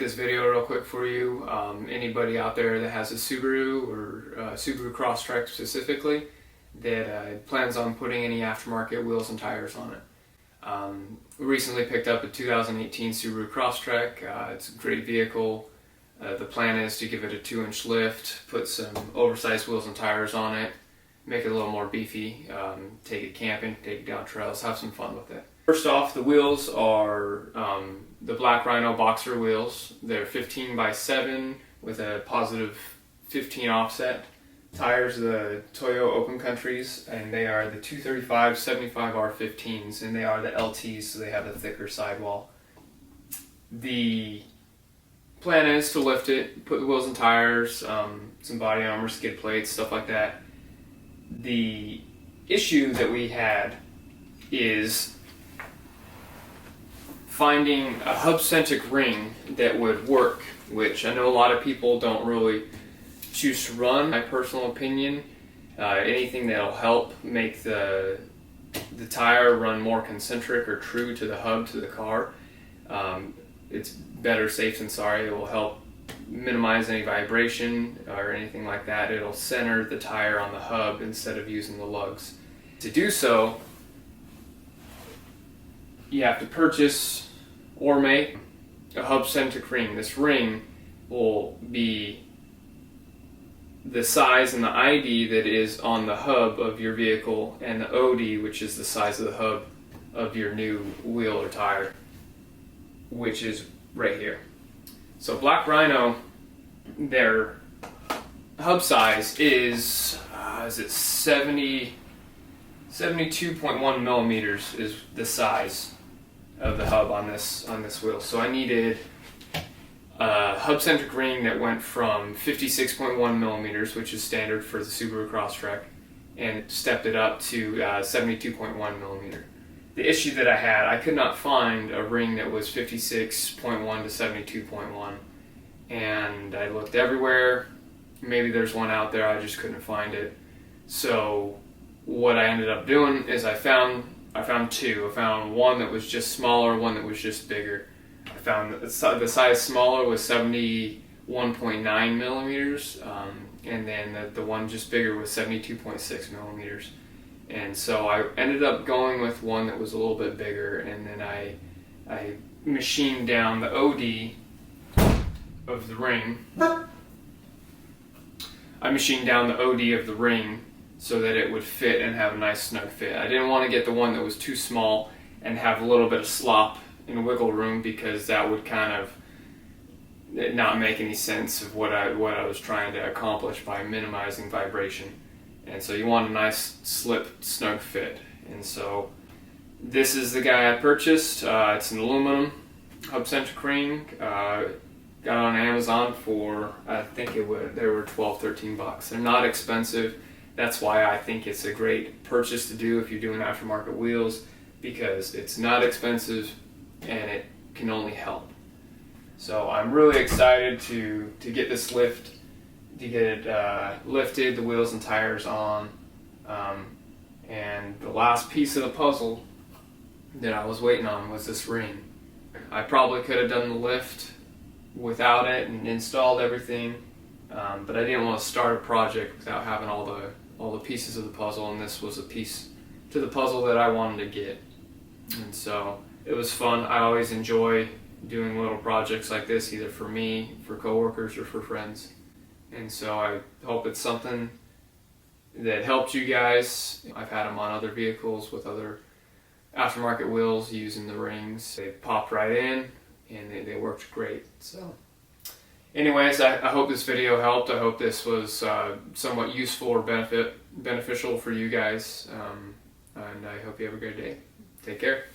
this video real quick for you. Anybody out there that has a Subaru or Subaru Crosstrek specifically that plans on putting any aftermarket wheels and tires on it. We recently picked up a 2018 Subaru Crosstrek. It's a great vehicle. The plan is to give it a 2-inch lift, put some oversized wheels and tires on it, make it a little more beefy, take it camping, take it down trails, have some fun with it. First off, the wheels are the black Rhino Boxer wheels. They're 15x7 with a positive 15 offset. Tires are the Toyo Open Countries, and they are the 235 75R15s, and they are the LTs, so they have a thicker sidewall. The plan is to lift it, put the wheels and tires, some body armor, skid plates, stuff like that. The issue that we had is finding a hub-centric ring that would work, which I know a lot of people don't really choose to run. My personal opinion, anything that'll help make the tire run more concentric or true to the hub, to the car, it's better safe than sorry. It will help minimize any vibration or anything like that. It'll center the tire on the hub instead of using the lugs. To do so, you have to purchase or make a hub-centric ring. This ring will be the size and the ID that is on the hub of your vehicle, and the OD, which is the size of the hub of your new wheel or tire, which is right here. So Black Rhino, their hub size is it 72.1 millimeters is the size of the hub on this wheel. So I needed a hub-centric ring that went from 56.1 millimeters, which is standard for the Subaru Crosstrek, and stepped it up to 72.1 millimeter. The issue that I had, I could not find a ring that was 56.1 to 72.1, and I looked everywhere. Maybe there's one out there, I just couldn't find it. So what I ended up doing is I found two. I found one that was just smaller, one that was just bigger. I found that the size smaller was 71.9 millimeters, and then the one just bigger was 72.6 millimeters. And so I ended up going with one that was a little bit bigger, and then I machined down the OD of the ring. I machined down the OD of the ring so that it would fit and have a nice snug fit. I didn't want to get the one that was too small and have a little bit of slop and wiggle room, because that would kind of not make any sense of what I was trying to accomplish by minimizing vibration. And so you want a nice slip, snug fit. And so this is the guy I purchased. It's an aluminum hub-centric ring. Got it on Amazon for, I think they were 12, 13 bucks. They're not expensive. That's why I think it's a great purchase to do if you're doing aftermarket wheels, because it's not expensive and it can only help. So I'm really excited to get this lift, to get it lifted, the wheels and tires on, and the last piece of the puzzle that I was waiting on was this ring. I probably could have done the lift without it and installed everything, but I didn't want to start a project without having all the pieces of the puzzle, and this was a piece to the puzzle that I wanted to get. And so it was fun. I always enjoy doing little projects like this, either for me, for coworkers, or for friends. And so I hope it's something that helped you guys. I've had them on other vehicles with other aftermarket wheels using the rings. They popped right in and they worked great. So anyways, I hope this video helped. I hope this was somewhat useful or beneficial for you guys. And I hope you have a great day. Take care.